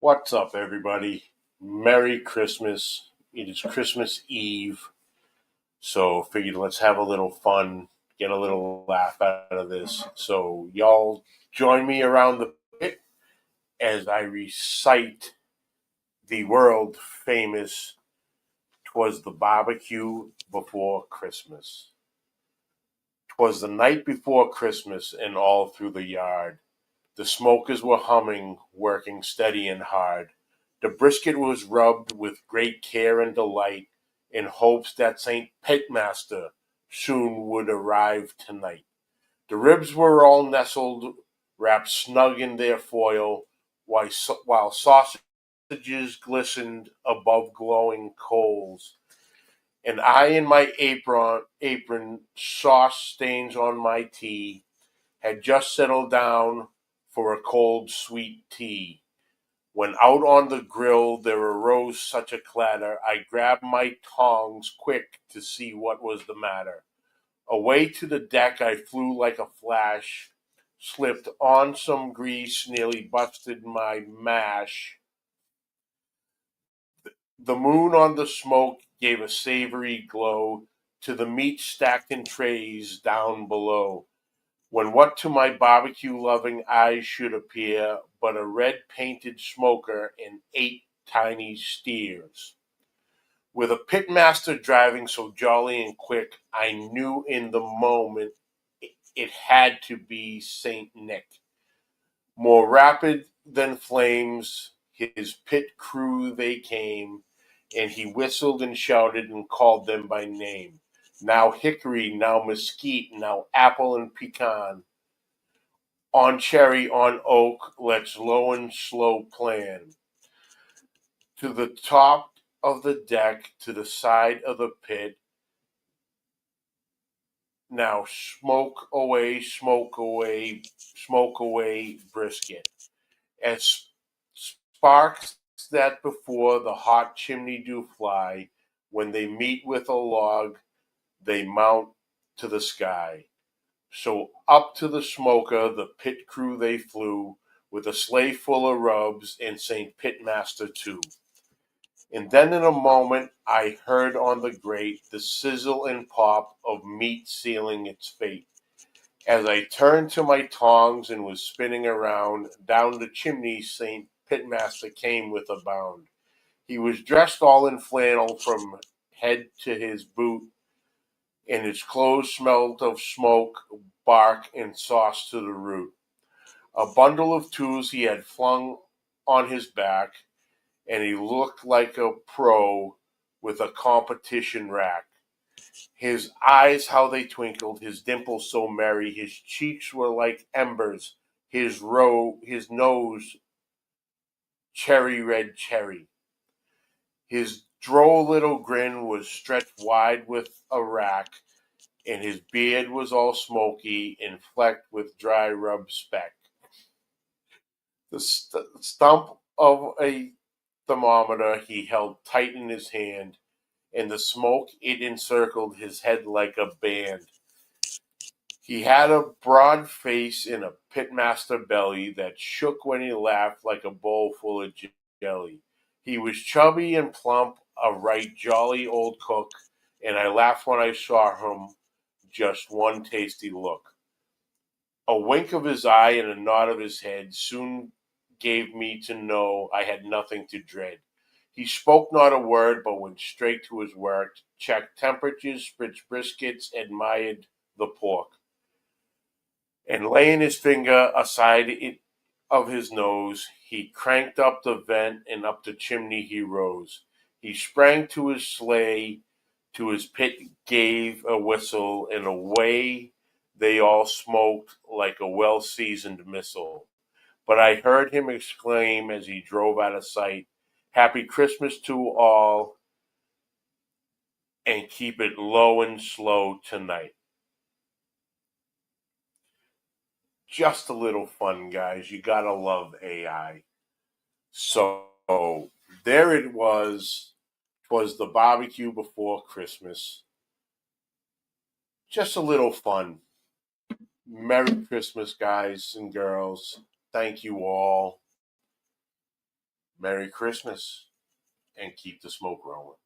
What's up, everybody? Merry Christmas. It is Christmas Eve, so figured let's have a little fun, get a little laugh out of this. So, y'all join me around the pit as I recite the world famous "Twas the barbecue before Christmas." 'Twas the night before Christmas, and all through the yard the smokers were humming, working steady and hard. The brisket was rubbed with great care and delight, in hopes that St. Pitmaster soon would arrive tonight. The ribs were all nestled, wrapped snug in their foil, while sausages glistened above glowing coals. And I in my apron, sauce stains on my tea, had just settled down for a cold, sweet tea, when out on the grill there arose such a clatter, I grabbed my tongs quick to see what was the matter. Away to the deck I flew like a flash, slipped on some grease, nearly busted my mash. The moon on the smoke gave a savory glow to the meat stacked in trays down below, when what to my barbecue loving eyes should appear but a red painted smoker and 8 tiny steers. With a pitmaster driving so jolly and quick, I knew in the moment it had to be Saint Nick. More rapid than flames, his pit crew they came, and he whistled and shouted and called them by name. Now hickory, now mesquite, now apple and pecan, on cherry, on oak, let's low and slow plan. To the top of the deck, to the side of the pit, now smoke away, brisket. As sparks that before the hot chimney do fly, when they meet with a log, they mount to the sky. So up to the smoker the pit crew they flew, with a sleigh full of rubs and St. Pitmaster too. And then in a moment I heard on the grate the sizzle and pop of meat sealing its fate. As I turned to my tongs and was spinning around, down the chimney St. Pitmaster came with a bound. He was dressed all in flannel from head to his boot, and his clothes smelled of smoke, bark, and sauce to the root. A bundle of tools he had flung on his back, and he looked like a pro with a competition rack. His eyes, how they twinkled, his dimples so merry, his cheeks were like embers, his nose cherry red cherry. His droll little grin was stretched wide with a rack, and his beard was all smoky and flecked with dry rub speck. The stump of a thermometer he held tight in his hand, and the smoke it encircled his head like a band. He had a broad face and a pitmaster belly that shook when he laughed like a bowl full of jelly. He was chubby and plump, a right jolly old cook, and I laughed when I saw him, just one tasty look. A wink of his eye and a nod of his head soon gave me to know I had nothing to dread. He spoke not a word, but went straight to his work, checked temperatures, spritzed briskets, admired the pork, and laying his finger aside of his nose, he cranked up the vent, and up the chimney he rose. He sprang to his sleigh, to his pit gave a whistle, and away they all smoked like a well-seasoned missile. But I heard him exclaim as he drove out of sight, "Happy Christmas to all, and keep it low and slow tonight." Just a little fun, guys. You gotta love AI. So there it was. 'Twas the barbecue before Christmas. Just a little fun. Merry Christmas, guys and girls. Thank you all. Merry Christmas and keep the smoke rolling.